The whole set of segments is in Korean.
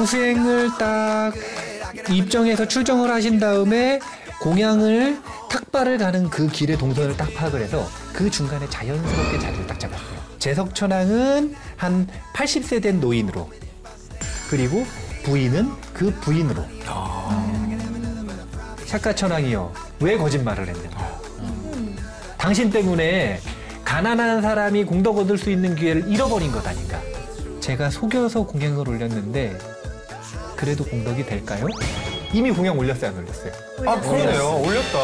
수행을 딱 입정해서 출정을 하신 다음에 공양을 탁발을 가는 그 길의 동선을 딱 파악을 해서 그 중간에 자연스럽게 자리를 딱 잡았고요. 재석천왕은 한 80세 된 노인으로, 그리고 부인은 그 부인으로. 샤카천왕이요, 왜 거짓말을 했는가? 당신 때문에 가난한 사람이 공덕 얻을 수 있는 기회를 잃어버린 것 아닌가? 제가 속여서 공양을 올렸는데 그래도 공덕이 될까요? 이미 공양 올렸어요, 안 올렸어요? 아, 그러네요. 올렸다.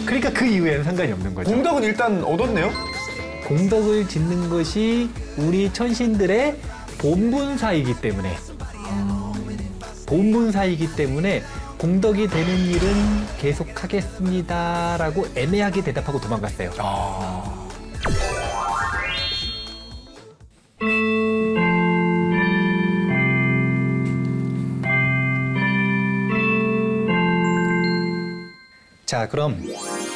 그러니까 그 이후에는 상관이 없는 거죠. 공덕은 일단 얻었네요? 공덕을 짓는 것이 우리 천신들의 본분사이기 때문에, 본분사이기 때문에 공덕이 되는 일은 계속하겠습니다라고 애매하게 대답하고 도망갔어요. 자, 그럼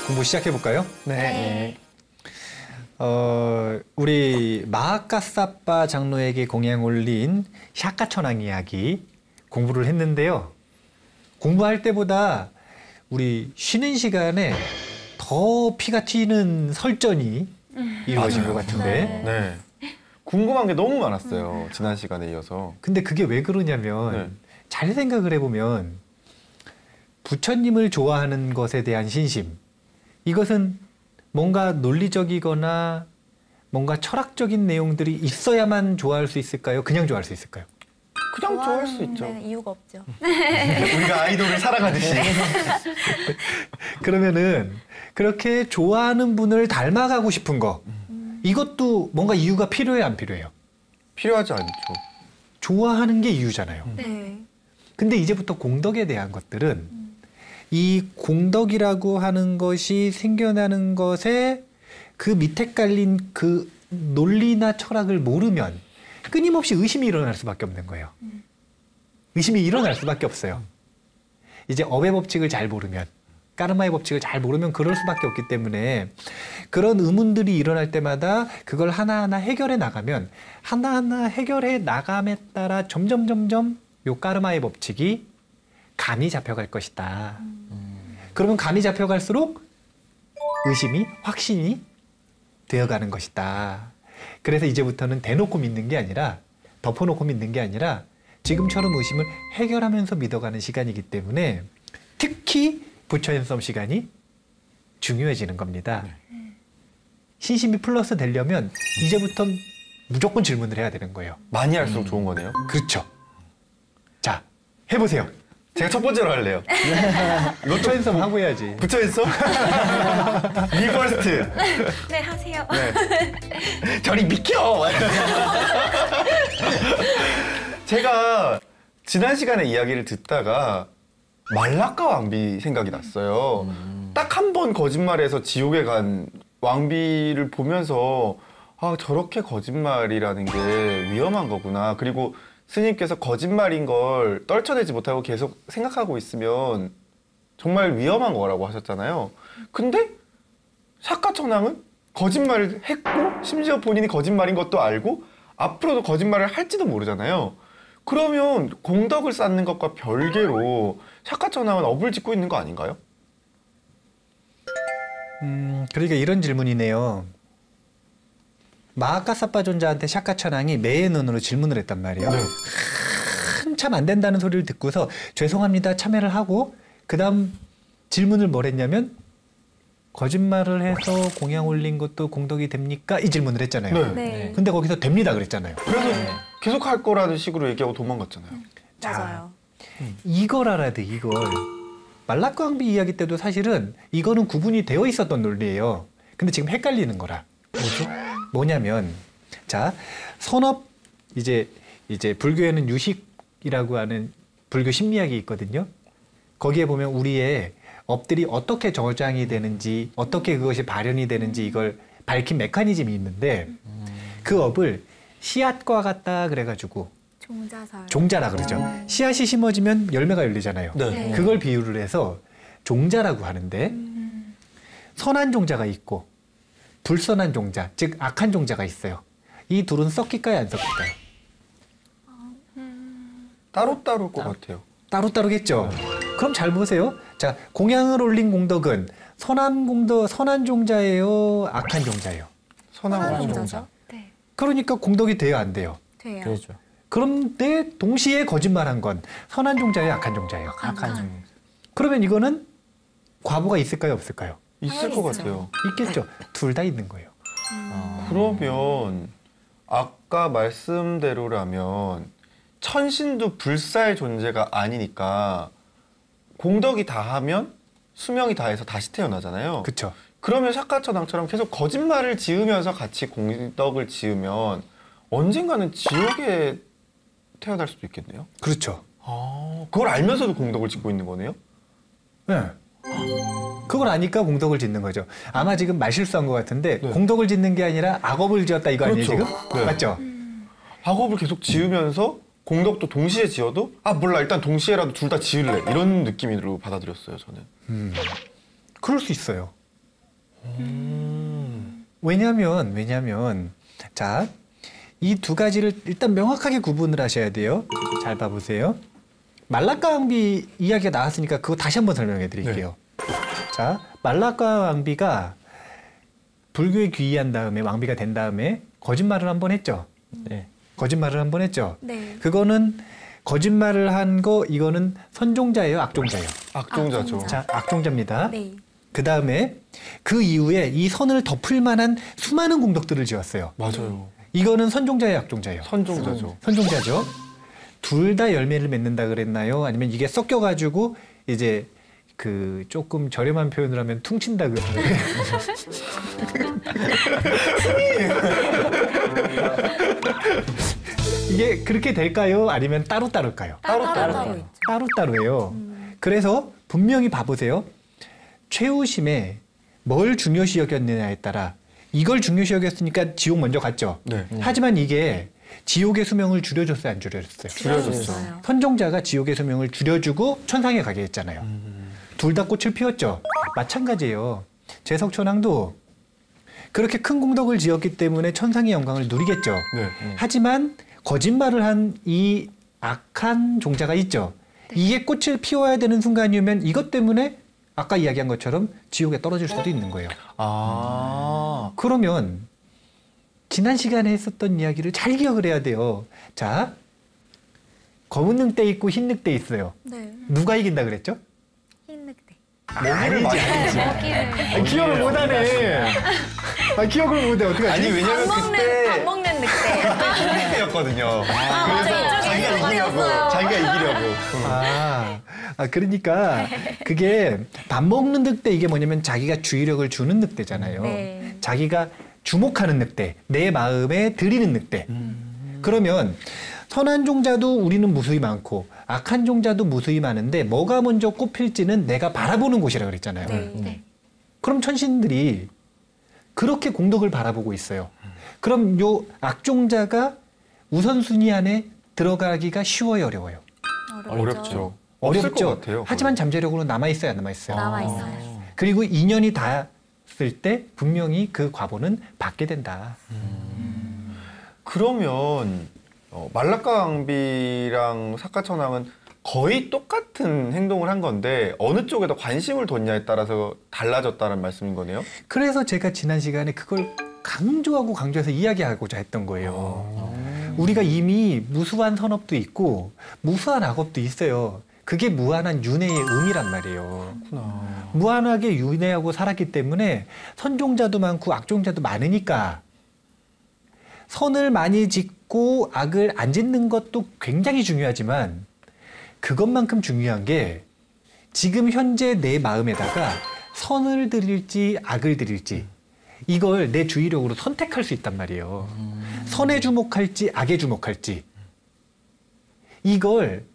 공부 시작해볼까요? 네. 우리 마하카사빠 장로에게 공양 올린 샤카천왕 이야기 공부를 했는데요. 공부할 때보다 우리 쉬는 시간에 더 피가 튀는 설전이 이루어진 것 같은데. 네. 궁금한 게 너무 많았어요. 지난 시간에 이어서. 근데 그게 왜 그러냐면 잘 생각을 해보면 부처님을 좋아하는 것에 대한 신심, 이것은 뭔가 논리적이거나 뭔가 철학적인 내용들이 있어야만 좋아할 수 있을까요? 그냥 좋아할 수 있을까요? 그냥 좋아할 수 있죠. 이유가 없죠. 우리가 아이돌을 사랑하듯이. 그러면은 그렇게 좋아하는 분을 닮아가고 싶은 거, 이것도 뭔가 이유가 필요해요, 안 필요해요? 필요하지 않죠. 좋아하는 게 이유잖아요. 네. 근데 이제부터 공덕에 대한 것들은 이 공덕이라고 하는 것이 생겨나는 것에 그 밑에 깔린 그 논리나 철학을 모르면 끊임없이 의심이 일어날 수밖에 없는 거예요. 의심이 일어날 수밖에 없어요. 이제 업의 법칙을 잘 모르면, 까르마의 법칙을 잘 모르면 그럴 수밖에 없기 때문에 그런 의문들이 일어날 때마다 그걸 하나하나 해결해 나가면, 하나하나 해결해 나감에 따라 점점 요 까르마의 법칙이 감이 잡혀갈 것이다. 그러면 감이 잡혀갈수록 의심이 확신이 되어가는 것이다. 그래서 이제부터는 대놓고 믿는 게 아니라, 덮어놓고 믿는 게 아니라 지금처럼 의심을 해결하면서 믿어가는 시간이기 때문에 특히 부처연섬 시간이 중요해지는 겁니다. 신심이 플러스 되려면 이제부터 무조건 질문을 해야 되는 거예요. 많이 할수록 좋은 거네요. 그렇죠. 자, 해보세요. 제가 첫 번째로 할래요. 부처연섬 하고 해야지. 부처연섬? 리버스트. 네, 하세요. 네. 저리 비켜! 제가 지난 시간에 이야기를 듣다가 말라카 왕비 생각이 났어요. 딱 한 번 거짓말해서 지옥에 간 왕비를 보면서 아, 저렇게 거짓말이라는 게 위험한 거구나. 그리고 스님께서 거짓말인 걸 떨쳐내지 못하고 계속 생각하고 있으면 정말 위험한 거라고 하셨잖아요. 근데 샤카천왕은 거짓말을 했고 심지어 본인이 거짓말인 것도 알고 앞으로도 거짓말을 할지도 모르잖아요. 그러면 공덕을 쌓는 것과 별개로 샤카천왕은 업을 짓고 있는 거 아닌가요? 그러니까 이런 질문이네요. 마하카사빠 존자한테 샤카천왕이 매의 눈으로 질문을 했단 말이에요. 한참 안 된다는 소리를 듣고서 죄송합니다 참회를 하고 그 다음 질문을 뭘 했냐면 거짓말을 해서 공양 올린 것도 공덕이 됩니까? 이 질문을 했잖아요. 네. 근데 거기서 됩니다 그랬잖아요. 그래서 계속 할 거라는 식으로 얘기하고 도망갔잖아요. 맞아요. 이걸 알아야 돼, 이걸. 말라카 왕비 이야기 때도 사실은 이거는 구분이 되어 있었던 논리예요. 근데 지금 헷갈리는 거라. 뭐죠? 뭐냐면, 자, 선업, 이제 불교에는 유식이라고 하는 불교 심리학이 있거든요. 거기에 보면 우리의 업들이 어떻게 저장이 되는지, 어떻게 그것이 발현이 되는지 이걸 밝힌 메커니즘이 있는데, 그 업을 씨앗과 같다 그래가지고 종자설. 종자라 그러죠. 씨앗이 심어지면 열매가 열리잖아요. 네. 그걸 비유를 해서 종자라고 하는데 선한 종자가 있고 불선한 종자, 즉 악한 종자가 있어요. 이 둘은 섞일까요, 안 섞일까요? 따로따로일 것 같아요. 따로따로겠죠. 그럼 잘 보세요. 자, 공양을 올린 공덕은 선한 종자예요, 악한 종자예요. 선한 종자죠? 종자. 네. 그러니까 공덕이 돼요, 안 돼요? 돼요. 그렇죠. 그런데 동시에 거짓말한 건 선한 종자예요, 악한 종자예요? 악한 종. 그러면 이거는 과보가 있을까요, 없을까요? 있을 것 같아요. 있겠죠. 둘 다 있는 거예요. 그러면 아까 말씀대로라면 천신도 불사의 존재가 아니니까 공덕이 다하면 수명이 다해서 다시 태어나잖아요. 그렇죠. 그러면 샤카처당처럼 계속 거짓말을 지으면서 같이 공덕을 지으면 언젠가는 지옥에 태어날 수도 있겠네요. 그렇죠. 그걸 알면서도 공덕을 짓고 있는 거네요? 네. 그걸 아니까 공덕을 짓는 거죠. 아마 지금 말실수한 것 같은데 네. 공덕을 짓는 게 아니라 악업을 지었다 이거 아니에요, 그렇죠. 지금? 네. 맞죠? 악업을 계속 지으면서 공덕도 동시에 지어도 몰라 일단 동시에라도 둘 다 지을래 이런 느낌으로 받아들였어요 저는. 그럴 수 있어요. 왜냐하면 자, 이 두 가지를 일단 명확하게 구분을 하셔야 돼요. 잘 봐보세요. 말라카 왕비 이야기가 나왔으니까 그거 다시 한번 설명해 드릴게요. 자, 말라카 왕비가 불교에 귀의한 다음에 왕비가 된 다음에 거짓말을 한번 했죠. 네. 거짓말을 한번 했죠. 네. 그거는 거짓말을 한 거 이거는 선종자예요, 악종자예요. 악종자죠. 악종자. 자, 악종자입니다. 네. 그 다음에 그 이후에 이 선을 덮을 만한 수많은 공덕들을 지었어요. 맞아요. 이거는 선종자예요, 악종자예요. 선종자죠. 선종자죠. 둘 다 열매를 맺는다 그랬나요? 아니면 이게 섞여가지고 이제 그 조금 저렴한 표현을 하면 퉁친다 그러는데 이게 그렇게 될까요? 아니면 따로따로일까요? 따로 있죠. 따로따로예요. 그래서 분명히 봐보세요. 최우심에 뭘 중요시 여겼느냐에 따라 이걸 중요시 여겼으니까 지옥 먼저 갔죠. 네. 하지만 이게 지옥의 수명을 줄여줬어요, 안 줄여줬어요? 줄여줬어요. 선종자가 지옥의 수명을 줄여주고 천상에 가게 했잖아요. 둘 다 꽃을 피웠죠. 마찬가지예요. 제석천왕도 그렇게 큰 공덕을 지었기 때문에 천상의 영광을 누리겠죠. 네. 하지만 거짓말을 한 이 악한 종자가 있죠. 이게 꽃을 피워야 되는 순간이면 이것 때문에 아까 이야기한 것처럼 지옥에 떨어질 수도 있는 거예요. 그러면 지난 시간에 했었던 이야기를 잘 기억을 해야 돼요. 자, 검은 늑대 있고 흰 늑대 있어요. 네. 누가 이긴다 그랬죠? 흰 늑대. 먹이를 많이 먹이를. 기억을 못하네. 기억을 못해. 어떡하지? 아니 왜냐면 밥 그때 먹는 늑대. 늑대였거든요. 맞아요. 자기가 이기려고. 자기가 이기려고. 그러니까 그게 밥 먹는 늑대 이게 뭐냐면 자기가 주의력을 주는 늑대잖아요. 네. 자기가 주목하는 늑대, 내 마음에 들이는 늑대. 그러면 선한 종자도 우리는 무수히 많고 악한 종자도 무수히 많은데 뭐가 먼저 꽃필지는 내가 바라보는 곳이라 그랬잖아요. 네. 그럼 천신들이 그렇게 공덕을 바라보고 있어요. 그럼 요 악종자가 우선순위 안에 들어가기가 쉬워요, 어려워요? 어렵죠. 없을 것 같아요. 하지만 잠재력으로 남아있어요, 안 남아있어요? 남아있어요. 그리고 인연이 닿았을 때 분명히 그 과보는 받게 된다. 그러면 말라카 왕비랑 사카천왕은 거의 똑같은 행동을 한 건데 어느 쪽에 더 관심을 뒀냐에 따라서 달라졌다는 말씀인 거네요? 그래서 제가 지난 시간에 그걸 강조해서 이야기하고자 했던 거예요. 우리가 이미 무수한 선업도 있고 무수한 악업도 있어요. 그게 무한한 윤회의 의미란 말이에요. 그렇구나. 무한하게 윤회하고 살았기 때문에 선종자도 많고 악종자도 많으니까 선을 많이 짓고 악을 안 짓는 것도 굉장히 중요하지만 그것만큼 중요한 게 지금 현재 내 마음에다가 선을 드릴지 악을 드릴지 이걸 내 주의력으로 선택할 수 있단 말이에요. 선에 주목할지 악에 주목할지 이걸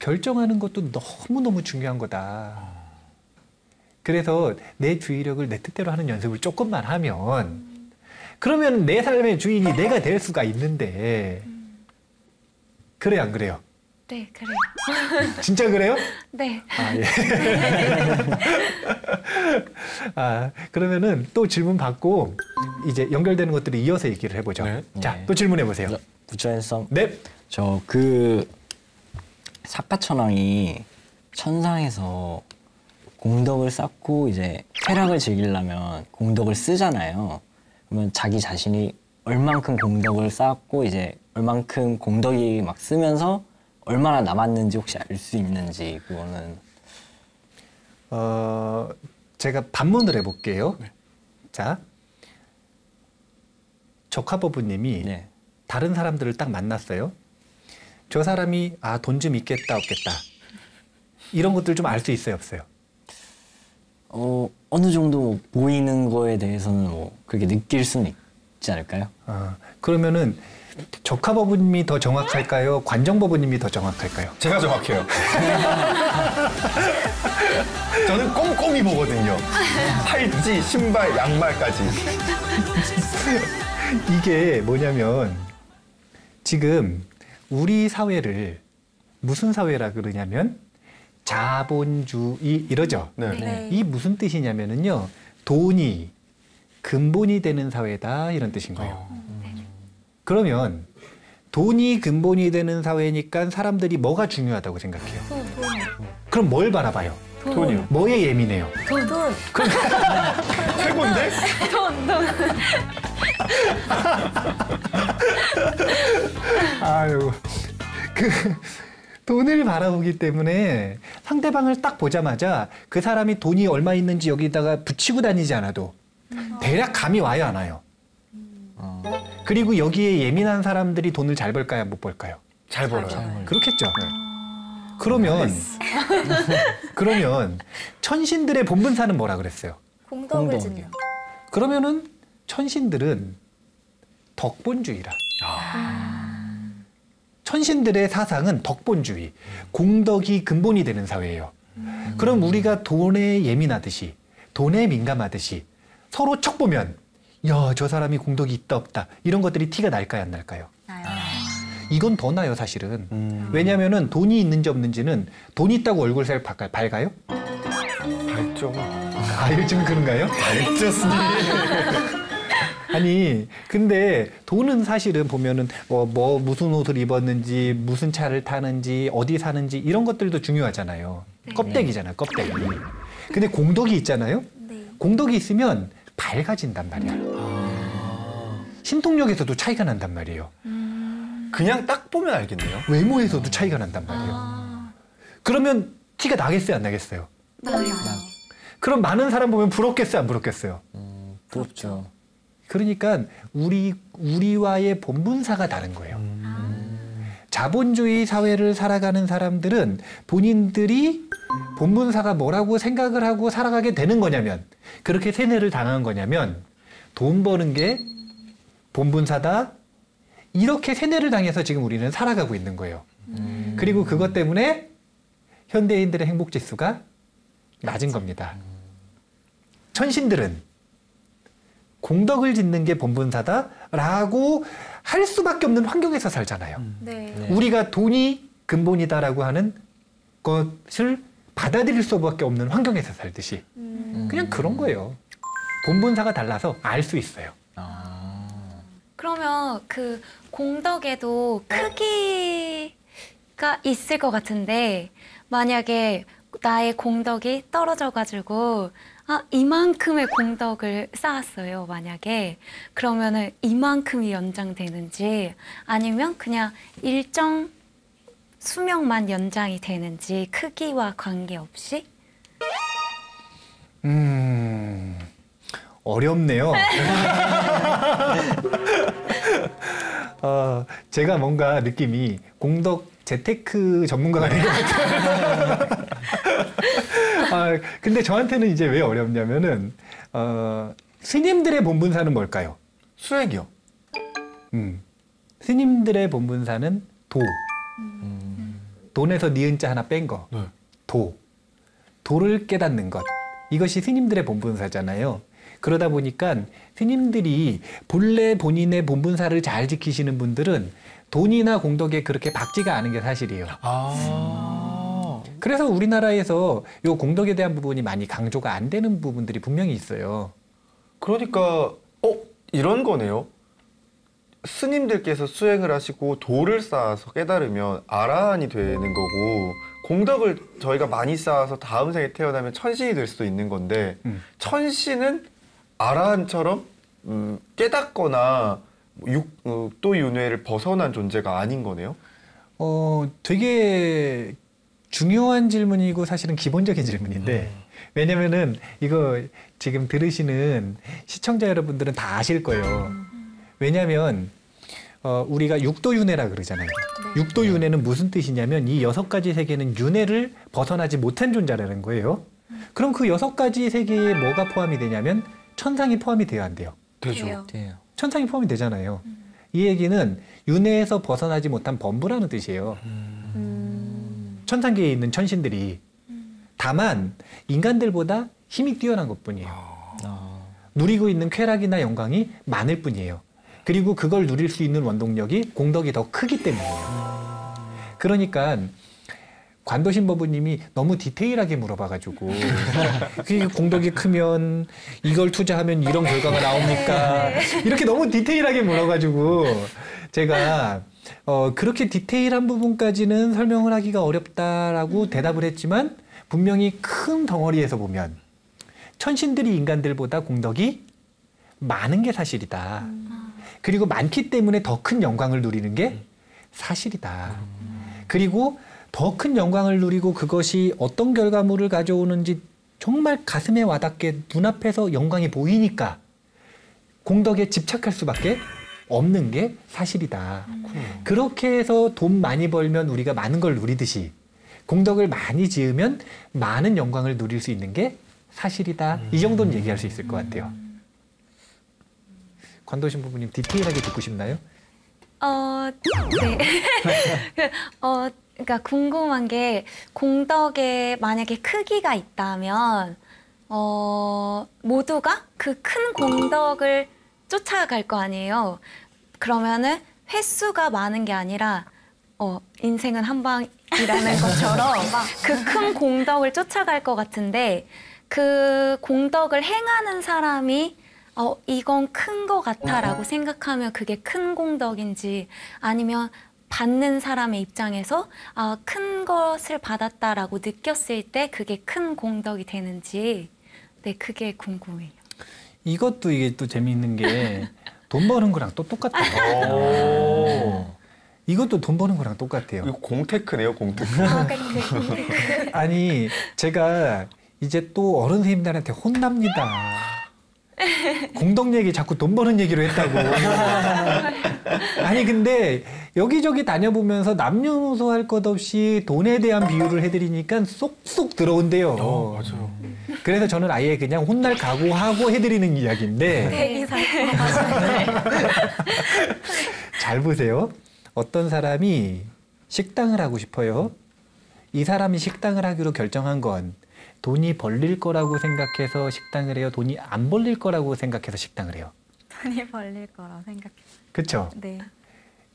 결정하는 것도 너무너무 중요한 거다. 그래서 내 주의력을 내 뜻대로 하는 연습을 조금만 하면 그러면 내 삶의 주인이 내가 될 수가 있는데 그래 안 그래요? 네, 그래요. 진짜 그래요? 네. 아, 예. 아, 그러면은 또 질문 받고 이제 연결되는 것들을 이어서 얘기를 해보죠. 네. 자, 네. 또 질문해 보세요. 부처인성. 네. 저 그 사카천왕이 천상에서 공덕을 쌓고 이제 쾌락을 즐기려면 공덕을 쓰잖아요. 그러면 자기 자신이 얼만큼 공덕을 쌓았고 이제 얼만큼 공덕이 막 쓰면서 얼마나 남았는지 혹시 알 수 있는지 그거는. 제가 반문을 해볼게요. 자, 적화버부님이 네. 다른 사람들을 딱 만났어요. 저 사람이 돈 좀 있겠다 없겠다 이런 것들 좀 알 수 있어요 없어요? 어느 정도 보이는 거에 대해서는 뭐 그렇게 느낄 수는 있지 않을까요? 그러면은 적화버부님이 더 정확할까요? 관정버부님이 더 정확할까요? 제가 정확해요. 저는 꼼꼼히 보거든요. 팔찌, 신발, 양말까지. 이게 뭐냐면 지금 우리 사회를 무슨 사회라 그러냐면 자본주의 이러죠. 네. 네. 이 무슨 뜻이냐면은요. 돈이 근본이 되는 사회다 이런 뜻인 거예요. 그러면 돈이 근본이 되는 사회니까 사람들이 뭐가 중요하다고 생각해요? 돈. 그럼 뭘 바라봐요? 돈이요. 뭐에 예민해요? 돈. 최고인데? 아유, 그 돈을 바라보기 때문에 상대방을 딱 보자마자 그 사람이 돈이 얼마 있는지 여기다가 붙이고 다니지 않아도 대략 감이 와요, 안 와요? 그리고 여기에 예민한 사람들이 돈을 잘 벌까요, 못 벌까요? 잘 벌어요. 그렇겠죠. 그러면 천신들의 본분사는 뭐라 그랬어요? 공덕을 공덕이요. 짓는. 그러면은 천신들은 덕본주의라. 천신들의 사상은 덕본주의, 공덕이 근본이 되는 사회예요. 그럼 우리가 돈에 예민하듯이, 돈에 민감하듯이 서로 척 보면 야, 저 사람이 공덕이 있다 없다 이런 것들이 티가 날까요, 안 날까요? 나요. 이건 더 나요, 사실은. 왜냐하면은 돈이 있는지 없는지는 돈 있다고 얼굴살 밝아요? 밝죠. 요즘 그런가요? 밝졌으니. 아니, 근데 돈은 사실은 보면은 무슨 옷을 입었는지, 무슨 차를 타는지, 어디 사는지 이런 것들도 중요하잖아요. 네. 껍데기잖아요, 껍데기. 근데 공덕이 있잖아요. 네. 공덕이 있으면 밝아진단 말이야. 신통력에서도 차이가 난단 말이에요. 그냥 딱 보면 알겠네요. 외모에서도 차이가 난단 말이에요. 그러면 티가 나겠어요, 안 나겠어요? 나요. 그럼 많은 사람 보면 부럽겠어요, 안 부럽겠어요? 부럽죠. 그러니까 우리와의 본분사가 다른 거예요. 자본주의 사회를 살아가는 사람들은 본인들이 본분사가 뭐라고 생각을 하고 살아가게 되는 거냐면, 그렇게 세뇌를 당한 거냐면, 돈 버는 게 본분사다, 이렇게 세뇌를 당해서 지금 우리는 살아가고 있는 거예요. 그리고 그것 때문에 현대인들의 행복 지수가 낮은 겁니다. 천신들은 공덕을 짓는 게 본분사다라고 할 수밖에 없는 환경에서 살잖아요. 네. 네. 우리가 돈이 근본이다라고 하는 것을 받아들일 수밖에 없는 환경에서 살듯이 그냥 그런 거예요. 본분사가 달라서 알 수 있어요. 그러면 그 공덕에도 크기가 있을 것 같은데 만약에 나의 공덕이 떨어져가지고 이만큼의 공덕을 쌓았어요. 만약에 그러면은 이만큼이 연장되는지 아니면 그냥 일정 수명만 연장이 되는지 크기와 관계없이? 어렵네요. 제가 뭔가 느낌이 공덕 재테크 전문가가 된 것 같아요. 근데 저한테는 이제 왜 어렵냐면은 스님들의 본분사는 뭘까요? 수액이요. 스님들의 본분사는 도. 돈에서 니은자 하나 뺀 거. 네. 도. 도를 깨닫는 것. 이것이 스님들의 본분사잖아요. 그러다 보니까 스님들이 본래 본인의 본분사를 잘 지키시는 분들은 돈이나 공덕에 그렇게 박지가 않은 게 사실이에요. 그래서 우리나라에서 요 공덕에 대한 부분이 많이 강조가 안 되는 부분들이 분명히 있어요. 그러니까 이런 거네요. 스님들께서 수행을 하시고 도를 쌓아서 깨달으면 아라한이 되는 거고, 공덕을 저희가 많이 쌓아서 다음 생에 태어나면 천신이 될 수도 있는 건데 천신은 아라한처럼 깨닫거나 육도윤회를 벗어난 존재가 아닌 거네요. 되게 중요한 질문이고 사실은 기본적인 질문인데, 왜냐면은 이거 지금 들으시는 시청자 여러분들은 다 아실 거예요. 왜냐면 우리가 육도윤회라 그러잖아요. 육도윤회는 무슨 뜻이냐면 이 6가지 세계는 윤회를 벗어나지 못한 존재라는 거예요. 그럼 그 6가지 세계에 뭐가 포함이 되냐면 천상이 포함이 돼야 한대요. 되죠. 돼요. 천상이 포함이 되잖아요. 이 얘기는 윤회에서 벗어나지 못한 범부라는 뜻이에요. 천상계에 있는 천신들이. 다만 인간들보다 힘이 뛰어난 것뿐이에요. 누리고 있는 쾌락이나 영광이 많을 뿐이에요. 그리고 그걸 누릴 수 있는 원동력이 공덕이 더 크기 때문이에요. 그러니까 관도신 법부님이 너무 디테일하게 물어봐가지고 공덕이 크면 이걸 투자하면 이런 결과가 나옵니까? 이렇게 너무 디테일하게 물어가지고 제가 그렇게 디테일한 부분까지는 설명을 하기가 어렵다라고 대답을 했지만, 분명히 큰 덩어리에서 보면 천신들이 인간들보다 공덕이 많은 게 사실이다. 그리고 많기 때문에 더 큰 영광을 누리는 게 사실이다. 그리고 더 큰 영광을 누리고 그것이 어떤 결과물을 가져오는지 정말 가슴에 와닿게 눈앞에서 영광이 보이니까 공덕에 집착할 수밖에 없는 게 사실이다. 그렇게 해서 돈 많이 벌면 우리가 많은 걸 누리듯이 공덕을 많이 지으면 많은 영광을 누릴 수 있는 게 사실이다. 이 정도는 얘기할 수 있을 것 같아요. 관도신 부부님 디테일하게 듣고 싶나요? 네. 그러니까 궁금한 게, 공덕에 만약에 크기가 있다면 모두가 그 큰 공덕을 쫓아갈 거 아니에요. 그러면은 횟수가 많은 게 아니라 인생은 한 방이라는 것처럼 그 큰 공덕을 쫓아갈 것 같은데, 그 공덕을 행하는 사람이 이건 큰 거 같아라고 생각하면 그게 큰 공덕인지, 아니면 받는 사람의 입장에서 큰 것을 받았다라고 느꼈을 때 그게 큰 공덕이 되는지, 네, 그게 궁금해요. 이것도 이게 또 재미있는 게 돈 버는 거랑 또 똑같아요. 이것도 돈 버는 거랑 똑같아요. 이거 공테크네요, 공테크. 아니, 제가 이제 또 어른 선생님들한테 혼납니다. 공덕 얘기 자꾸 돈 버는 얘기로 했다고. 아니 근데 여기저기 다녀보면서 남녀노소 할 것 없이 돈에 대한 비유를 해드리니까 쏙쏙 들어온대요. 맞아요. 그래서 저는 아예 그냥 혼날 각오하고 해드리는 이야기인데, 잘 보세요. 어떤 사람이 식당을 하고 싶어요. 이 사람이 식당을 하기로 결정한 건 돈이 벌릴 거라고 생각해서 식당을 해요? 돈이 안 벌릴 거라고 생각해서 식당을 해요? 돈이 벌릴 거라고 생각해요. 그렇죠? 네.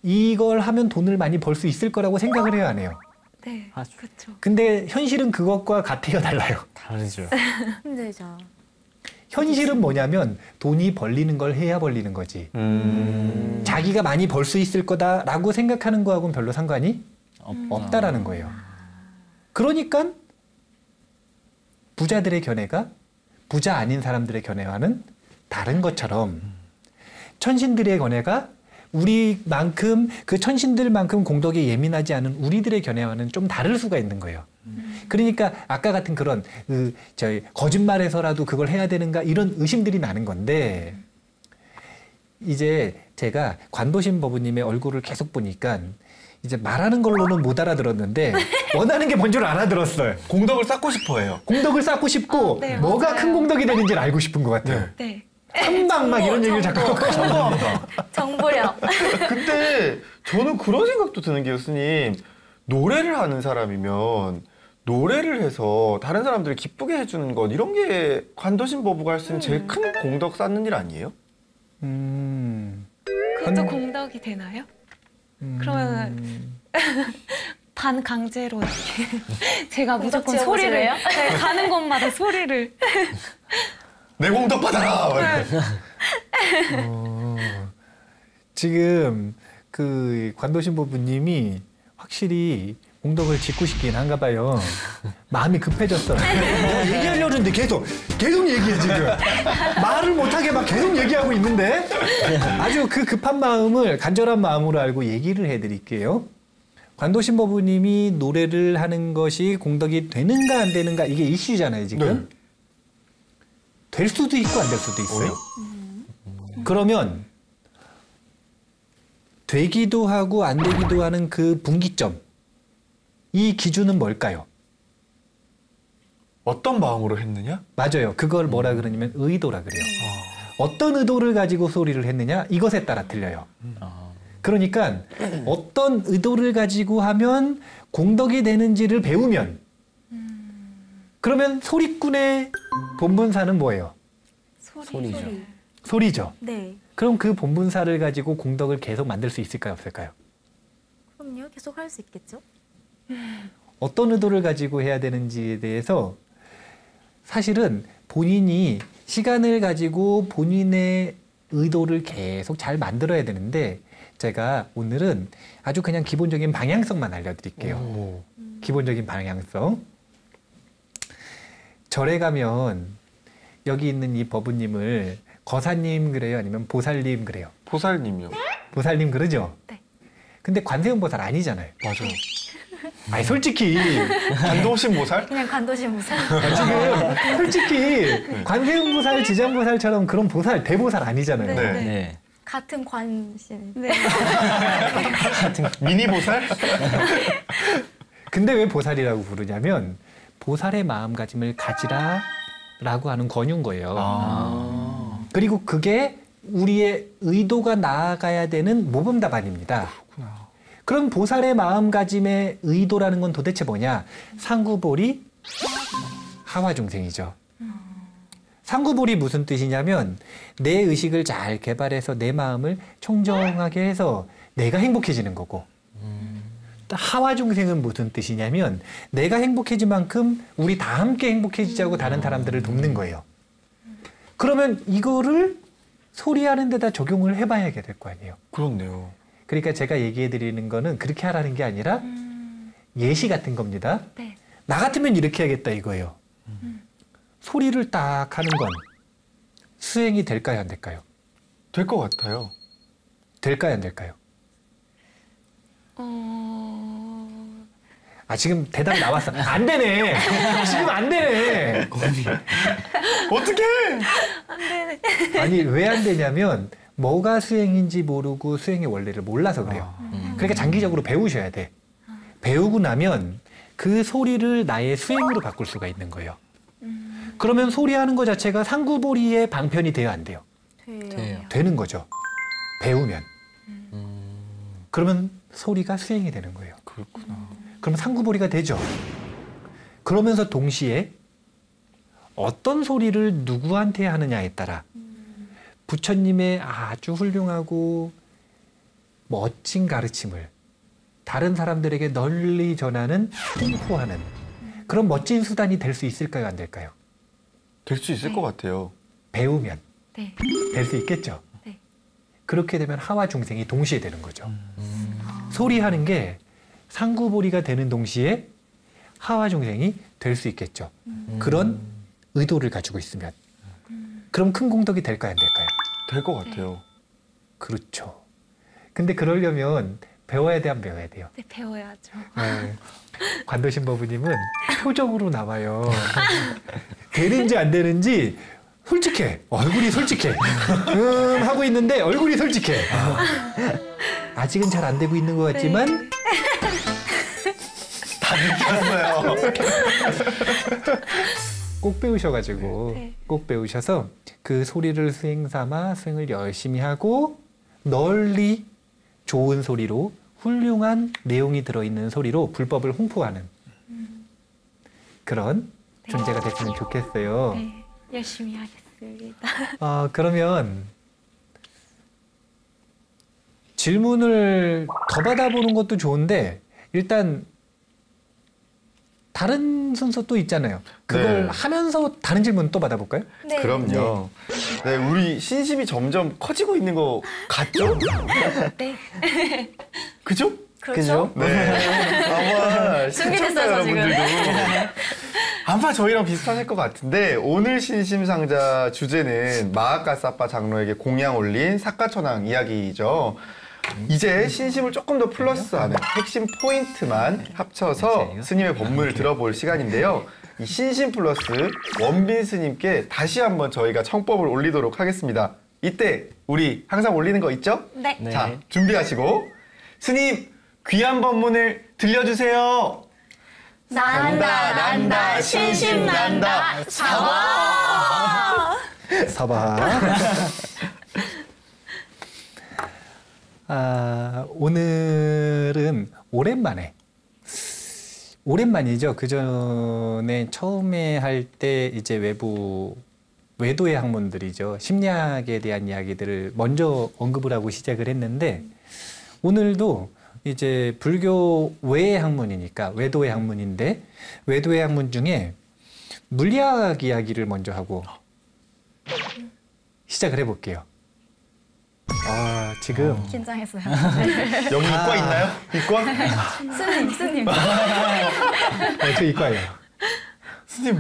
이걸 하면 돈을 많이 벌 수 있을 거라고 생각을 해요, 안 해요? 네. 그렇죠. 근데 현실은 그것과 같아요, 달라요? 다르죠. 힘들죠. 현실은 뭐냐면 돈이 벌리는 걸 해야 벌리는 거지. 자기가 많이 벌 수 있을 거다라고 생각하는 거하고는 별로 상관이 없다라는 거예요. 그러니까 부자들의 견해가 부자 아닌 사람들의 견해와는 다른 것처럼, 천신들의 견해가 우리만큼, 그 천신들만큼 공덕에 예민하지 않은 우리들의 견해와는 좀 다를 수가 있는 거예요. 그러니까 아까 같은 그런 저희 거짓말에서라도 그걸 해야 되는가 이런 의심들이 나는 건데, 이제 제가 관도신 법부님의 얼굴을 계속 보니까 이제 말하는 걸로는 못 알아들었는데 원하는 게 뭔 줄 알아들었어요. 공덕을 쌓고 싶어해요. 공덕을 쌓고 싶고 네, 뭐가 맞아요. 큰 공덕이 되는지를 알고 싶은 것 같아요. 네. 한방 막 이런 얘기를 자꾸 성공합니다. 정보력. 근데 저는 그런 생각도 드는 게, 교수님, 노래를 하는 사람이면 노래를 해서 다른 사람들을 기쁘게 해주는 것 이런 게 관도신보부가 할 수 있는 제일 큰 공덕 쌓는 일 아니에요? 그것도 공덕이 되나요? 그러면 반강제로 이렇게 제가 무조건 소리를 네, 가는 곳마다 소리를 내 공덕 받아라! 지금 그 관도신보부님이 확실히 공덕을 짓고 싶긴 한가 봐요. 마음이 급해졌어. 내가 얘기하려는데 계속 얘기해 지금. 말을 못하게 막 계속 얘기하고 있는데 아주 그 급한 마음을 간절한 마음으로 알고 얘기를 해드릴게요. 관도신보부님이 노래를 하는 것이 공덕이 되는가 안 되는가 이게 이슈잖아요 지금. 네. 될 수도 있고 안 될 수도 있어요. 그러면 되기도 하고 안 되기도 하는 그 분기점, 이 기준은 뭘까요? 어떤 마음으로 했느냐? 맞아요. 그걸 뭐라 그러냐면 의도라 그래요. 어떤 의도를 가지고 소리를 했느냐 이것에 따라 틀려요. 그러니까 어떤 의도를 가지고 하면 공덕이 되는지를 배우면 그러면 소리꾼의 본분사는 뭐예요? 소리죠. 소리죠. 네. 그럼 그 본분사를 가지고 공덕을 계속 만들 수 있을까요? 없을까요? 그럼요. 계속 할 수 있겠죠? 어떤 의도를 가지고 해야 되는지에 대해서 사실은 본인이 시간을 가지고 본인의 의도를 계속 잘 만들어야 되는데 제가 오늘은 아주 그냥 기본적인 방향성만 알려드릴게요. 기본적인 방향성. 절에 가면 여기 있는 이 법우님을 거사님 그래요? 아니면 보살님 그래요? 보살님이요. 보살님 그러죠? 네. 근데 관세음보살 아니잖아요. 맞아요. 아니 솔직히 관도신보살? 그냥 관도신보살. 지금 솔직히 관세음보살, 지장보살처럼 그런 보살, 대보살 아니잖아요. 네. 네. 같은 관신. 네. 미니보살? 근데 왜 보살이라고 부르냐면 보살의 마음가짐을 가지라라고 하는 권유인 거예요. 그리고 그게 우리의 의도가 나아가야 되는 모범답안입니다. 그럼 보살의 마음가짐의 의도라는 건 도대체 뭐냐? 상구보리 하와중생이죠. 상구보리 무슨 뜻이냐면 내 의식을 잘 개발해서 내 마음을 청정하게 해서 내가 행복해지는 거고 하와중생은 무슨 뜻이냐면 내가 행복해진 만큼 우리 다 함께 행복해지자고 다른 사람들을 돕는 거예요. 그러면 이거를 소리하는 데다 적용을 해봐야 될 거 아니에요. 그렇네요. 그러니까 제가 얘기해 드리는 거는 그렇게 하라는 게 아니라 예시 같은 겁니다. 네. 나 같으면 이렇게 하겠다 이거예요. 소리를 딱 하는 건 수행이 될까요 안 될까요? 될 것 같아요. 될까요 안 될까요? 아 지금 대답 나왔어. 안 되네. 지금 안 되네. 어떡해! 아니 왜 안 되냐면 뭐가 수행인지 모르고 수행의 원리를 몰라서 그래요. 그러니까 장기적으로 배우셔야 돼. 배우고 나면 그 소리를 나의 수행으로 바꿀 수가 있는 거예요. 그러면 소리하는 것 자체가 상구보리의 방편이 돼야 안 돼요? 돼요. 되는 거죠. 배우면. 그러면 소리가 수행이 되는 거예요. 그렇구나. 그러면 상구보리가 되죠. 그러면서 동시에 어떤 소리를 누구한테 하느냐에 따라 부처님의 아주 훌륭하고 멋진 가르침을 다른 사람들에게 널리 전하는 홍보하는 그런 멋진 수단이 될 수 있을까요? 안 될까요? 될 수 있을 것 같아요. 배우면 네. 될 수 있겠죠. 네. 그렇게 되면 하와 중생이 동시에 되는 거죠. 소리하는 게 상구보리가 되는 동시에 하와 중생이 될 수 있겠죠. 그런 의도를 가지고 있으면. 그럼 큰 공덕이 될까요? 안 될까요? 될 것 같아요. 그렇죠. 근데 그러려면 배워야 돼, 안 배워야 돼요? 네, 배워야죠. 관도신법우님은 표정으로 나와요. 되는지 안 되는지 솔직해. 얼굴이 솔직해. 하고 있는데 얼굴이 솔직해. 아직은 잘 안 되고 있는 것 같지만 다 느꼈어요. 꼭 배우셔가지고 네. 꼭 배우셔서 그 소리를 수행 삼아 수행을 열심히 하고 널리 좋은 소리로 훌륭한 내용이 들어있는 소리로 불법을 홍보하는 그런 존재가 됐으면 좋겠어요. 네, 열심히 하겠습니다. 그러면 질문을 더 받아보는 것도 좋은데 일단 다른 순서 또 있잖아요. 그걸 네. 하면서 다른 질문 또 받아볼까요? 네. 그럼요. 네, 우리 신심이 점점 커지고 있는 거 같죠? 네. 그죠? 그렇죠. 네. 아마 준비됐어요, 시청자 지금. 여러분들도 아마 저희랑 비슷하실 것 같은데 오늘 신심상자 주제는 마아까 사빠 장로에게 공양 올린 사카천왕 이야기죠. 이제 신심을 조금 더 플러스하는 핵심 포인트만 합쳐서 스님의 법문을 들어볼 시간인데요. 이 신심 플러스 원빈 스님께 다시 한번 저희가 청법을 올리도록 하겠습니다. 이때 우리 항상 올리는 거 있죠? 네. 네. 자, 준비하시고 스님 귀한 법문을 들려주세요. 난다 신심 난다 사바. 사바. 오늘은 오랜만이죠. 그 전에 처음에 할 때 이제 외도의 학문들이죠. 심리학에 대한 이야기들을 먼저 언급을 하고 시작을 했는데 오늘도 이제 불교 외의 학문이니까 외도의 학문인데 외도의 학문 중에 물리학 이야기를 먼저 하고 시작을 해볼게요. 지금 긴장했어요. 여기 이과 있나요? 이과? 스님. 저 이과예요. 스님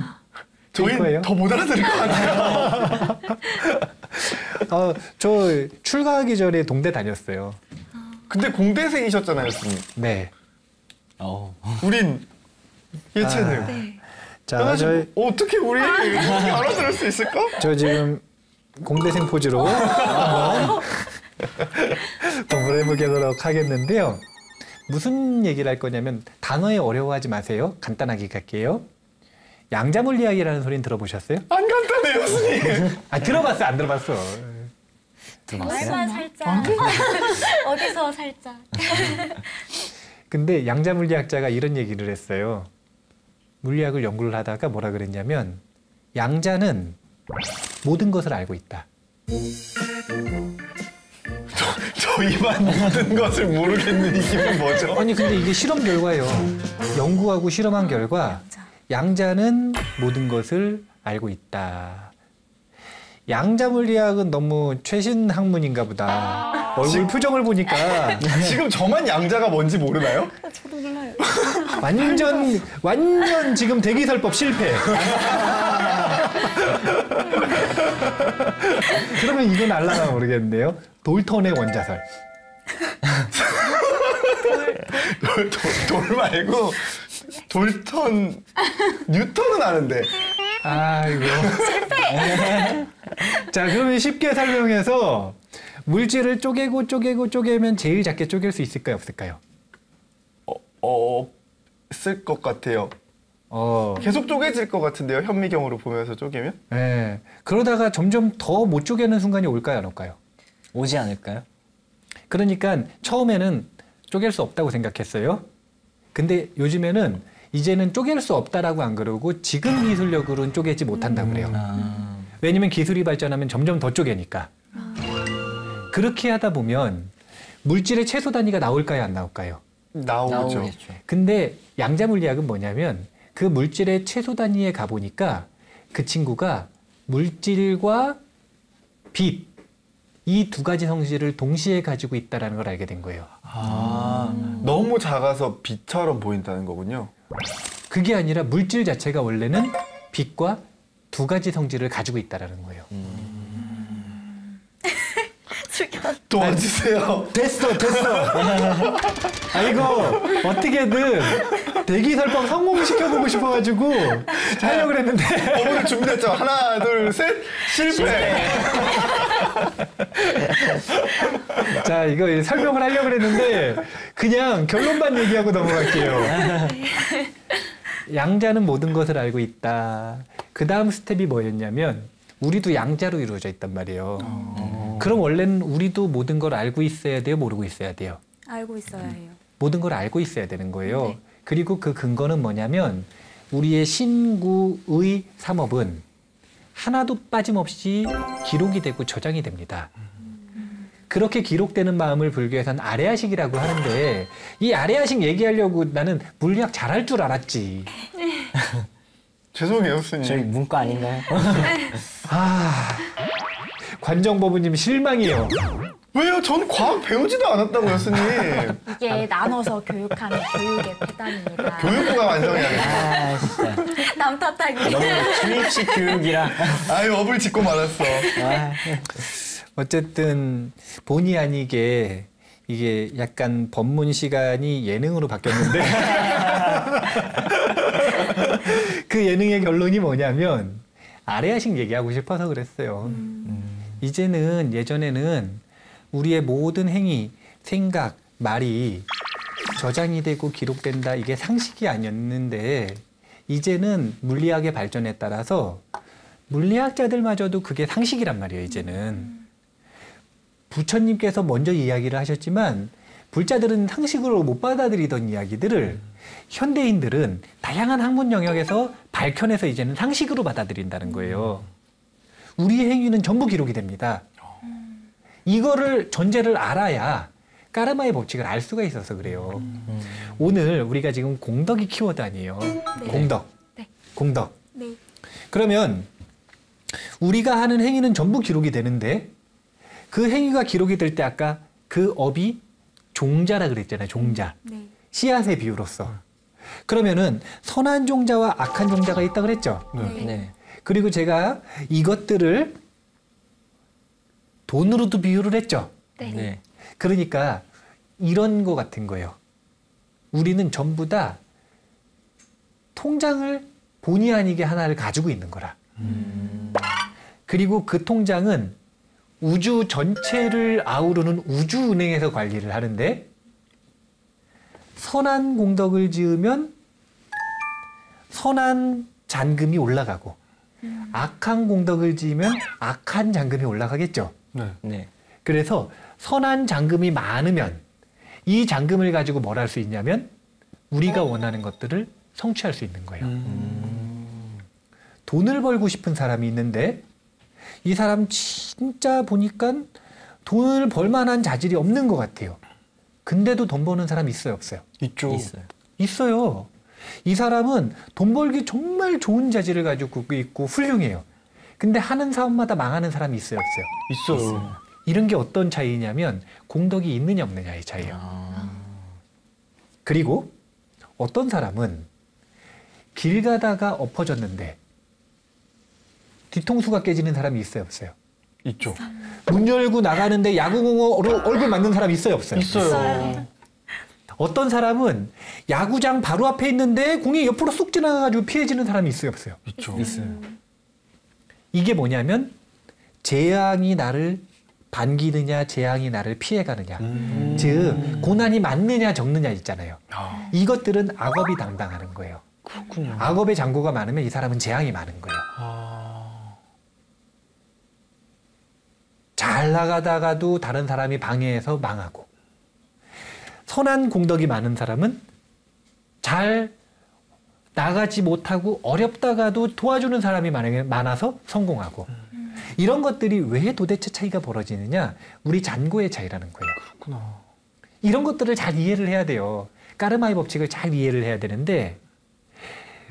이과예요? 저희 더 못 알아들을 것 같아요. 저 출가하기 전에 동대 다녔어요. 근데 공대생이셨잖아요, 스님. 네. 우린 예체능. 네. 자, 어떻게 우리 이렇게 알아들을 수 있을까? 저 지금 공대생 포즈로 한번 공부를 해보도록 하겠는데요. 무슨 얘기를 할 거냐면 단어에 어려워하지 마세요. 간단하게 갈게요. 양자물리학이라는 소리는 들어보셨어요? 안 간단해요, 스님. 들어봤어, 안 들어봤어? 말만 살짝. 어디서 살짝. 근데 양자물리학자가 이런 얘기를 했어요. 물리학을 연구를 하다가 뭐라 그랬냐면 양자는 모든 것을 알고 있다. 저희만 모든 것을 모르겠는 이유는 뭐죠? 아니 근데 이게 실험 결과예요. 연구하고 실험한 결과 양자는 모든 것을 알고 있다. 양자물리학은 너무 최신 학문인가 보다. 얼굴 표정을 보니까 지금 저만 양자가 뭔지 모르나요? 저도 몰라요. 완전 지금 대기설법 실패. 그러면 이건 알라나 모르겠는데요. 돌턴의 원자설. 돌 말고 돌턴 뉴턴은 아는데. 아이고. 실패. 자, 그러면 쉽게 설명해서 물질을 쪼개면 제일 작게 쪼갤 수 있을까요, 없을까요? 없을 것 같아요. 계속 쪼개질 것 같은데요, 현미경으로 보면서 쪼개면? 네. 그러다가 점점 더 못 쪼개는 순간이 올까요, 안 올까요? 오지 않을까요? 그러니까 처음에는 쪼갤 수 없다고 생각했어요. 근데 요즘에는 이제는 쪼갤 수 없다라고 안 그러고 지금 기술력으로는 쪼개지 못한다고 그래요. 왜냐면 기술이 발전하면 점점 더 쪼개니까. 그렇게 하다 보면 물질의 최소 단위가 나올까요, 안 나올까요? 나오죠. 나오겠죠. 근데 양자물리학은 뭐냐면 그 물질의 최소 단위에 가보니까 그 친구가 물질과 빛, 이 두 가지 성질을 동시에 가지고 있다는 걸 알게 된 거예요. 너무 작아서 빛처럼 보인다는 거군요. 그게 아니라 물질 자체가 원래는 빛과 두 가지 성질을 가지고 있다는 거예요. 도와주세요. 됐어. 아이고, 어떻게든 대기설법 성공시켜보고 싶어가지고 하려고 그랬는데. 오늘 준비했죠. 하나, 둘, 셋. 실패. 자, 이거 설명을 하려고 그랬는데 그냥 결론만 얘기하고 넘어갈게요. 양자는 모든 것을 알고 있다. 그 다음 스텝이 뭐였냐면 우리도 양자로 이루어져 있단 말이에요. 그럼 원래는 우리도 모든 걸 알고 있어야 돼요? 모르고 있어야 돼요? 알고 있어야 해요. 모든 걸 알고 있어야 되는 거예요. 네. 그리고 그 근거는 뭐냐면 우리의 신구의 삼업은 하나도 빠짐없이 기록이 되고 저장이 됩니다. 그렇게 기록되는 마음을 불교에서는 아레아식이라고 하는데 이 아레아식 얘기하려고 나는 물리학 잘할 줄 알았지. 죄송해요, 스님. 저희 문과 아닌가요? 관정법부님 실망이에요. 왜요? 전 과학 배우지도 않았다고요, 스님. 이게 나눠서 교육하는 교육의 패단입니다. 교육부가 완성해야겠다. 진짜. 남 탓하기. 너무 주입식 교육이라. 아유, 업을 짓고 말았어. 어쨌든 본의 아니게 이게 약간 법문 시간이 예능으로 바뀌었는데 그 예능의 결론이 뭐냐면 아레아식 얘기하고 싶어서 그랬어요. 이제는 예전에는 우리의 모든 행위, 생각, 말이 저장이 되고 기록된다 이게 상식이 아니었는데 이제는 물리학의 발전에 따라서 물리학자들마저도 그게 상식이란 말이에요. 이제는. 부처님께서 먼저 이야기를 하셨지만 불자들은 상식으로 못 받아들이던 이야기들을 현대인들은 다양한 학문 영역에서 밝혀내서 이제는 상식으로 받아들인다는 거예요. 우리의 행위는 전부 기록이 됩니다. 이거를 전제를 알아야 까르마의 법칙을 알 수가 있어서 그래요. 오늘 우리가 지금 공덕이 키워드 아니에요. 네. 공덕. 네. 공덕. 네. 그러면 우리가 하는 행위는 전부 기록이 되는데 그 행위가 기록이 될 때 아까 그 업이 종자라 그랬잖아요. 종자. 네. 씨앗의 비유로서. 그러면은 선한 종자와 악한 종자가 있다 그랬죠. 네. 네. 그리고 제가 이것들을 돈으로도 비유를 했죠. 네. 네. 그러니까 이런 거 같은 거예요. 우리는 전부 다 통장을 본의 아니게 하나를 가지고 있는 거라. 그리고 그 통장은 우주 전체를 아우르는 우주은행에서 관리를 하는데 선한 공덕을 지으면 선한 잔금이 올라가고 악한 공덕을 지으면 악한 잔금이 올라가겠죠. 네. 네. 그래서 선한 잔금이 많으면 이 잔금을 가지고 뭘 할 수 있냐면 우리가 원하는 것들을 성취할 수 있는 거예요. 돈을 벌고 싶은 사람이 있는데 이 사람 진짜 보니까 돈을 벌 만한 자질이 없는 것 같아요. 근데도 돈 버는 사람 있어요, 없어요? 있죠. 있어요. 있어요. 이 사람은 돈 벌기 정말 좋은 자질을 가지고 있고 훌륭해요. 근데 하는 사업마다 망하는 사람이 있어요, 없어요? 있어요. 이런 게 어떤 차이냐면 공덕이 있느냐 없느냐의 차이예요. 그리고 어떤 사람은 길 가다가 엎어졌는데 뒤통수가 깨지는 사람이 있어요, 없어요? 있죠. 문 열고 나가는데 야구공으로 얼굴 맞는 사람이 있어요, 없어요? 있어요. 어떤 사람은 야구장 바로 앞에 있는데 공이 옆으로 쑥 지나가가지고 피해지는 사람이 있어요, 없어요? 있죠. 있어요. 이게 뭐냐면 재앙이 나를 반기느냐 재앙이 나를 피해가느냐 즉 고난이 많느냐 적느냐 있잖아요. 아, 이것들은 악업이 담당하는 거예요. 그렇군요. 악업의 잔고가 많으면 이 사람은 재앙이 많은 거예요. 아, 잘 나가다가도 다른 사람이 방해해서 망하고 선한 공덕이 많은 사람은 잘 나가지 못하고 어렵다가도 도와주는 사람이 많아서 성공하고 이런 것들이 왜 도대체 차이가 벌어지느냐? 우리 잔고의 차이라는 거예요. 그렇구나. 이런 것들을 잘 이해를 해야 돼요. 까르마의 법칙을 잘 이해를 해야 되는데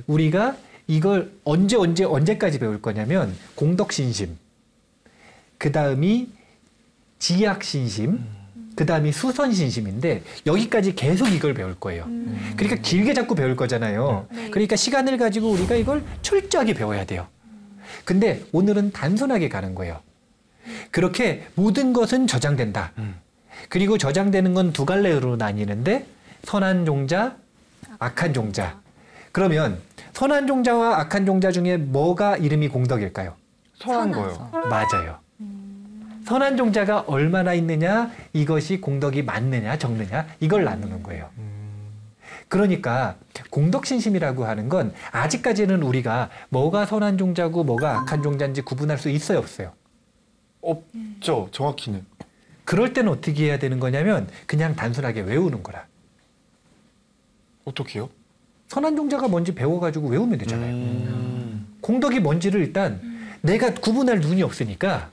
우리가 이걸 언제까지 배울 거냐면 공덕신심, 그 다음이 지약신심, 그 다음이 수선신심인데 여기까지 계속 이걸 배울 거예요. 그러니까 길게 자꾸 배울 거잖아요. 네. 그러니까 시간을 가지고 우리가 이걸 철저하게 배워야 돼요. 근데 오늘은 단순하게 가는 거예요. 그렇게 모든 것은 저장된다. 그리고 저장되는 건 두 갈래로 나뉘는데 선한 종자, 악한 종자. 그러면 선한 종자와 악한 종자 중에 뭐가 이름이 공덕일까요? 선한 거요. 맞아요. 선한 종자가 얼마나 있느냐, 이것이 공덕이 많느냐, 적느냐, 이걸 나누는 거예요. 그러니까 공덕신심이라고 하는 건 아직까지는 우리가 뭐가 선한 종자고 뭐가 악한 종자인지 구분할 수 있어요, 없어요? 없죠. 정확히는. 그럴 때는 어떻게 해야 되는 거냐면 그냥 단순하게 외우는 거라. 어떻게요? 선한 종자가 뭔지 배워가지고 외우면 되잖아요. 공덕이 뭔지를 일단 내가 구분할 눈이 없으니까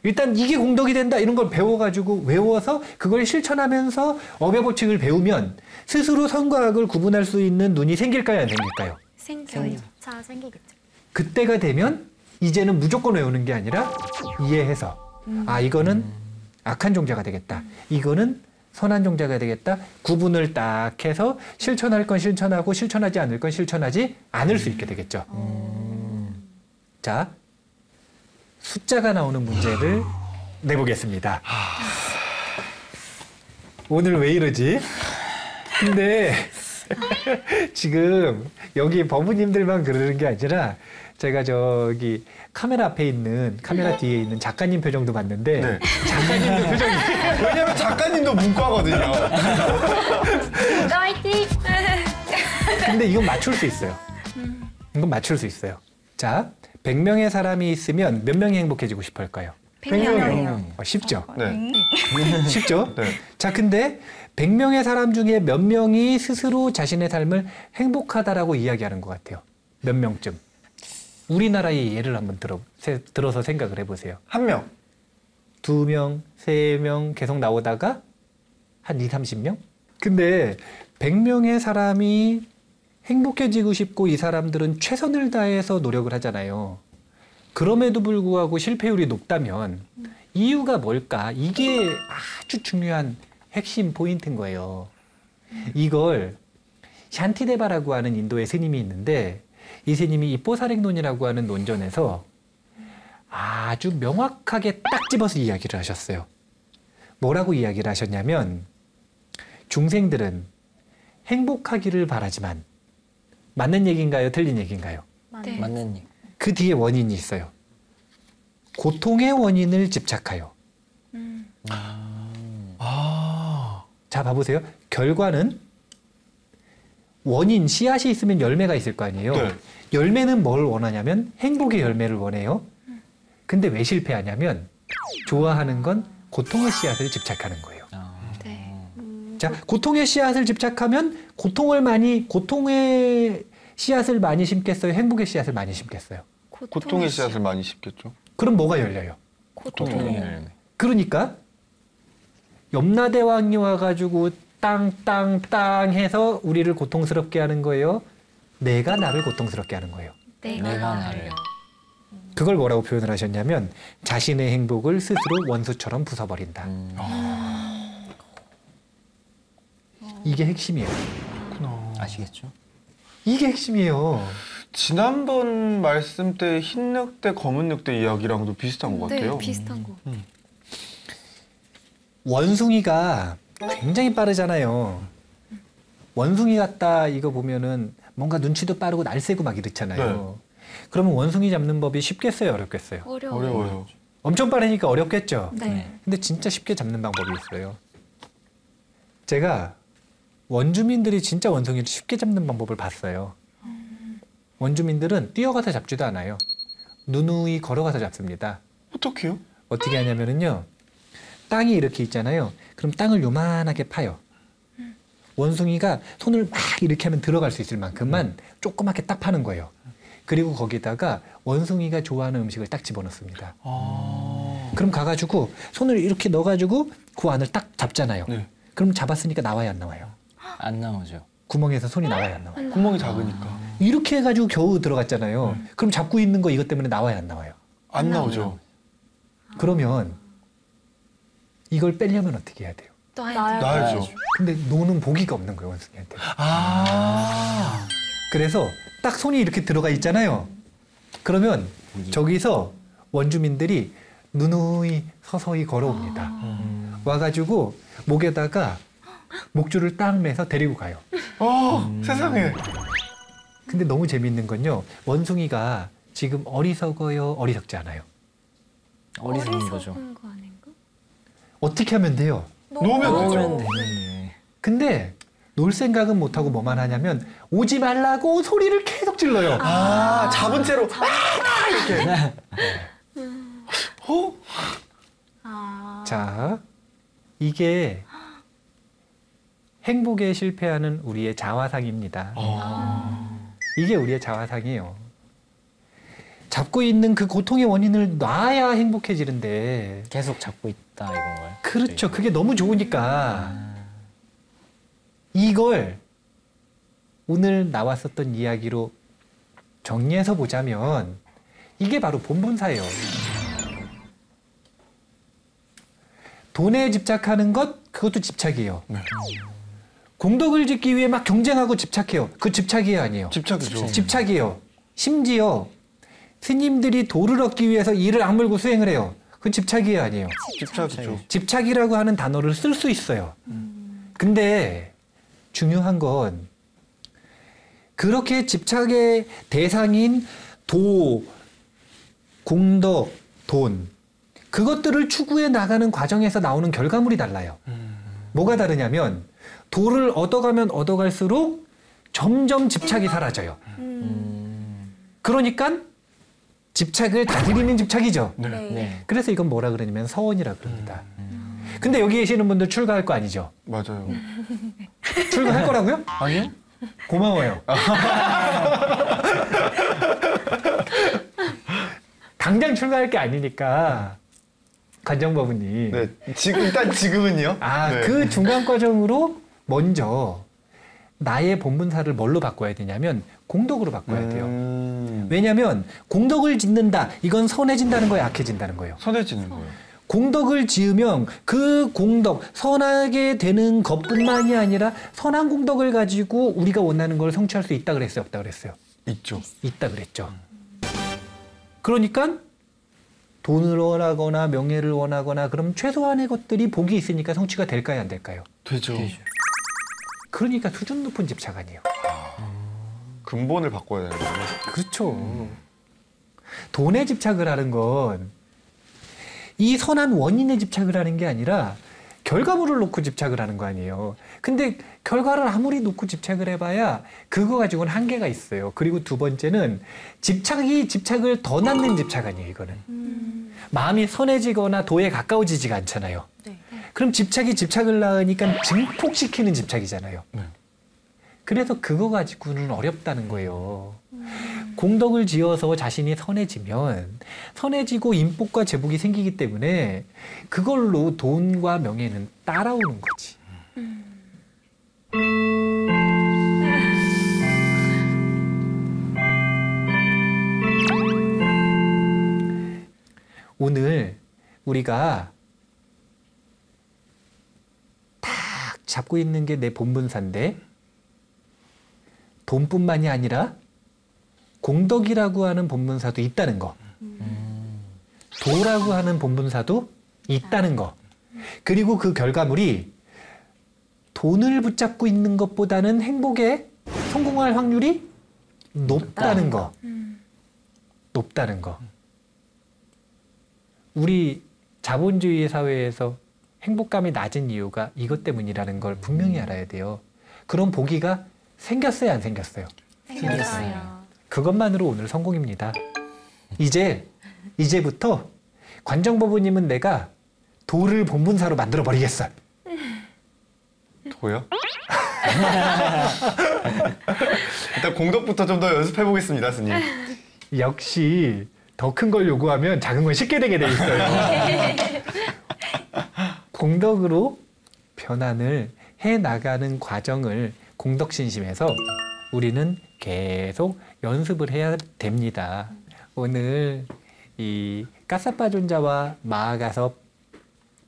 일단 이게 공덕이 된다 이런 걸 배워가지고 외워서 그걸 실천하면서 업의 법칙을 배우면 스스로 선과 악을 구분할 수 있는 눈이 생길까요, 안 생길까요? 생겨요. 자, 생기겠죠. 그때가 되면 이제는 무조건 외우는 게 아니라 이해해서 아 이거는 악한 종자가 되겠다. 이거는 선한 종자가 되겠다. 구분을 딱 해서 실천할 건 실천하고 실천하지 않을 건 실천하지 않을 수 있게 되겠죠. 자, 숫자가 나오는 문제를 내보겠습니다. 오늘 왜 이러지? 근데 지금 여기 법무님들만 그러는 게 아니라 제가 저기 카메라 앞에 있는 카메라 뒤에 있는 작가님 표정도 봤는데 네. 작가님도 표정이 왜냐면 작가님도 문과거든요. 화이팅! 근데 이건 맞출 수 있어요. 이건 맞출 수 있어요. 자, 100명의 사람이 있으면 몇 명이 행복해지고 싶어 할까요? 100명. 쉽죠? 네. 쉽죠? 네. 자, 근데 100명의 사람 중에 몇 명이 스스로 자신의 삶을 행복하다라고 이야기하는 것 같아요? 몇 명쯤? 우리나라의 예를 한번 들어서 생각을 해보세요. 1명. 2명, 3명 계속 나오다가 한 20, 30명? 근데 100명의 사람이 행복해지고 싶고 이 사람들은 최선을 다해서 노력을 하잖아요. 그럼에도 불구하고 실패율이 높다면 이유가 뭘까? 이게 아주 중요한 핵심 포인트인 거예요. 이걸 샨티데바라고 하는 인도의 스님이 있는데 이 스님이 입보사랭론이라고 하는 논전에서 아주 명확하게 딱 집어서 이야기를 하셨어요. 뭐라고 이야기를 하셨냐면 중생들은 행복하기를 바라지만 맞는 얘기인가요? 틀린 얘기인가요? 네. 맞는 얘기. 그 뒤에 원인이 있어요. 고통의 원인을 집착하여. 자, 봐보세요. 결과는 원인, 씨앗이 있으면 열매가 있을 거 아니에요. 네. 열매는 뭘 원하냐면 행복의 열매를 원해요. 근데 왜 실패하냐면 좋아하는 건 고통의 씨앗을 집착하는 거예요. 네. 자, 고통의 씨앗을 집착하면 고통의 씨앗을 많이 심겠어요? 행복의 씨앗을 많이 심겠어요? 고통의 씨앗을 많이 심겠죠. 그럼 뭐가 열려요? 고통의 열매. 그러니까 염라대왕이 와가지고 땅 해서 우리를 고통스럽게 하는 거예요. 내가 나를 고통스럽게 하는 거예요. 내가 나를. 그걸 뭐라고 표현을 하셨냐면 자신의 행복을 스스로 원수처럼 부숴버린다. 이게 핵심이에요. 아시겠죠? 이게 핵심이에요. 지난번 말씀 때 흰 늑대, 검은 늑대 이야기랑도 비슷한 것 네, 같아요. 비슷한 거. 원숭이가 굉장히 빠르잖아요. 원숭이 같다 이거 보면은 뭔가 눈치도 빠르고 날쌔고 막 이렇잖아요. 그러면 원숭이 잡는 법이 쉽겠어요, 어렵겠어요? 어려워요. 엄청 빠르니까 어렵겠죠. 네. 근데 진짜 쉽게 잡는 방법이 있어요. 제가 원주민들이 진짜 원숭이를 쉽게 잡는 방법을 봤어요. 원주민들은 뛰어가서 잡지도 않아요. 누누이 걸어가서 잡습니다. 어떻게요? 어떻게 하냐면은요. 땅이 이렇게 있잖아요. 그럼 땅을 요만하게 파요. 원숭이가 손을 막 이렇게 하면 들어갈 수 있을 만큼만 조그맣게 딱 파는 거예요. 그리고 거기다가 원숭이가 좋아하는 음식을 딱 집어넣습니다. 그럼 가가지고 손을 이렇게 넣어가지고 그 안을 딱 잡잖아요. 네. 그럼 잡았으니까 나와야 안 나와요? 안 나오죠. 구멍에서 손이 나와야 안 나와요? 구멍이 작으니까. 이렇게 해가지고 겨우 들어갔잖아요. 그럼 잡고 있는 거 이것 때문에 나와야 안 나와요? 안 나오죠. 그러면 이걸 빼려면 어떻게 해야 돼요? 나야죠. 근데 노는 보기가 없는 거예요, 원숭이한테. 아. 그래서 딱 손이 이렇게 들어가 있잖아요. 그러면 저기서 원주민들이 누누이 서서히 걸어옵니다. 와가지고 목에다가 목줄을 딱 매서 데리고 가요. 세상에. 근데 너무 재밌는 건요. 원숭이가 지금 어리석어요? 어리석지 않아요? 어리석은 거죠. 거 아닌가? 어떻게 하면 돼요? 놓으면 놓으면 되죠. 되는데. 근데 놀 생각은 못하고 뭐만 하냐면 오지 말라고 소리를 계속 질러요. 잡은 채로 이렇게. 자, 이게 행복에 실패하는 우리의 자화상입니다. 이게 우리의 자화상이에요. 잡고 있는 그 고통의 원인을 놔야 행복해지는데 계속 잡고 있다 이건가요? 그렇죠. 그게 너무 좋으니까 이걸 오늘 나왔었던 이야기로 정리해서 보자면 이게 바로 본분사예요. 돈에 집착하는 것, 그것도 집착이에요. 네. 공덕을 짓기 위해 막 경쟁하고 집착해요. 그 집착이에요, 아니에요? 집착이죠. 집착이에요. 심지어 스님들이 도를 얻기 위해서 이를 악물고 수행을 해요. 그 집착이에요, 아니에요? 집착이죠. 집착이라고 하는 단어를 쓸 수 있어요. 근데 중요한 건 그렇게 집착의 대상인 도, 공덕, 돈 그것들을 추구해 나가는 과정에서 나오는 결과물이 달라요. 뭐가 다르냐면 도를 얻어가면 얻어갈수록 점점 집착이 사라져요. 그러니까 집착을 다스리는 집착이죠. 네. 네. 그래서 이건 뭐라 그러냐면 서원이라 그럽니다. 근데 여기 계시는 분들 출가할 거 아니죠? 맞아요. 출가할 거라고요? 아니요? 고마워요. 당장 출가할 게 아니니까 관정법은님. 네. 일단 지금은요? 네. 그 중간 과정으로 먼저 나의 본분사를 뭘로 바꿔야 되냐면 공덕으로 바꿔야 돼요. 왜냐하면 공덕을 짓는다. 이건 선해진다는 거예요, 악해진다는 거예요. 선해지는 거예요. 공덕을 지으면 그 공덕, 선하게 되는 것뿐만이 아니라 선한 공덕을 가지고 우리가 원하는 걸 성취할 수 있다 그랬어요, 없다 그랬어요? 있죠. 있다 그랬죠. 그러니까 돈을 원하거나 명예를 원하거나 그럼 최소한의 것들이 복이 있으니까 성취가 될까요, 안 될까요? 되죠. 그러니까 수준 높은 집착 아니에요. 근본을 바꿔야 되는 거죠. 그렇죠. 돈에 집착을 하는 건 이 선한 원인에 집착을 하는 게 아니라 결과물을 놓고 집착을 하는 거 아니에요. 근데 결과를 아무리 놓고 집착을 해봐야 그거 가지고는 한계가 있어요. 그리고 두 번째는 집착이 집착을 더 낳는 집착 아니에요, 이거는. 마음이 선해지거나 도에 가까워지지가 않잖아요. 네. 그럼 집착이 집착을 낳으니까 증폭시키는 집착이잖아요. 네. 그래서 그거 가지고는 어렵다는 거예요. 공덕을 지어서 자신이 선해지면 선해지고 인복과 제복이 생기기 때문에 그걸로 돈과 명예는 따라오는 거지. 오늘 우리가 딱 잡고 있는 게 내 본분사인데 돈뿐만이 아니라 공덕이라고 하는 본분사도 있다는 거. 도라고 하는 본분사도 있다는 거. 그리고 그 결과물이 돈을 붙잡고 있는 것보다는 행복에 성공할 확률이 높다는 거. 높다는 거. 우리 자본주의 사회에서 행복감이 낮은 이유가 이것 때문이라는 걸 분명히 알아야 돼요. 그런 보기가 생겼어요, 안 생겼어요? 생겼어요. 그것만으로 오늘 성공입니다. 이제부터 관정법우님은 내가 도를 본분사로 만들어 버리겠어. 도요? 일단 공덕부터 좀 더 연습해 보겠습니다, 스님. 역시 더 큰 걸 요구하면 작은 건 쉽게 되게 돼 있어요. 공덕으로 변환을 해 나가는 과정을 공덕신심에서 우리는 계속 연습을 해야 됩니다. 오늘 이 까사빠존자와 마아가섭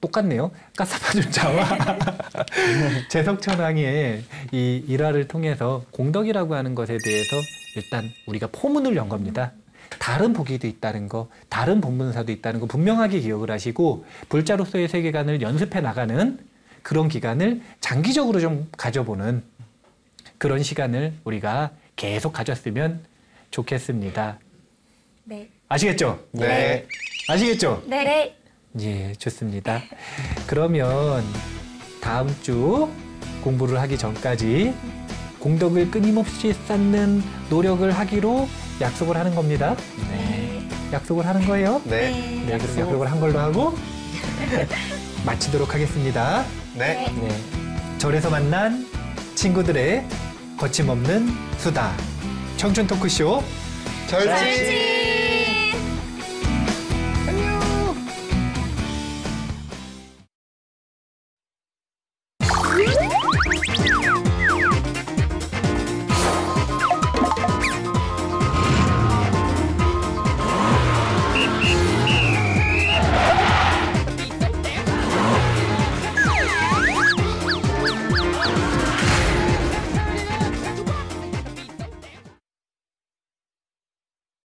똑같네요. 까사빠존자와 제석천왕의 이 일화를 통해서 공덕이라고 하는 것에 대해서 일단 우리가 포문을 연 겁니다. 다른 보기도 있다는 거, 다른 본분사도 있다는 거 분명하게 기억을 하시고 불자로서의 세계관을 연습해 나가는 그런 기간을 장기적으로 좀 가져보는 그런 시간을 우리가 계속 가졌으면 좋겠습니다. 네. 아시겠죠? 네. 아시겠죠? 네. 예, 좋습니다. 그러면 다음 주 공부를 하기 전까지 공덕을 끊임없이 쌓는 노력을 하기로 약속을 하는 겁니다. 네. 약속을 하는 거예요? 네. 네, 그럼 약속을 한 걸로 하고 마치도록 하겠습니다. 네. 네. 절에서 만난 친구들의 거침없는 수다. 청춘 토크쇼 절친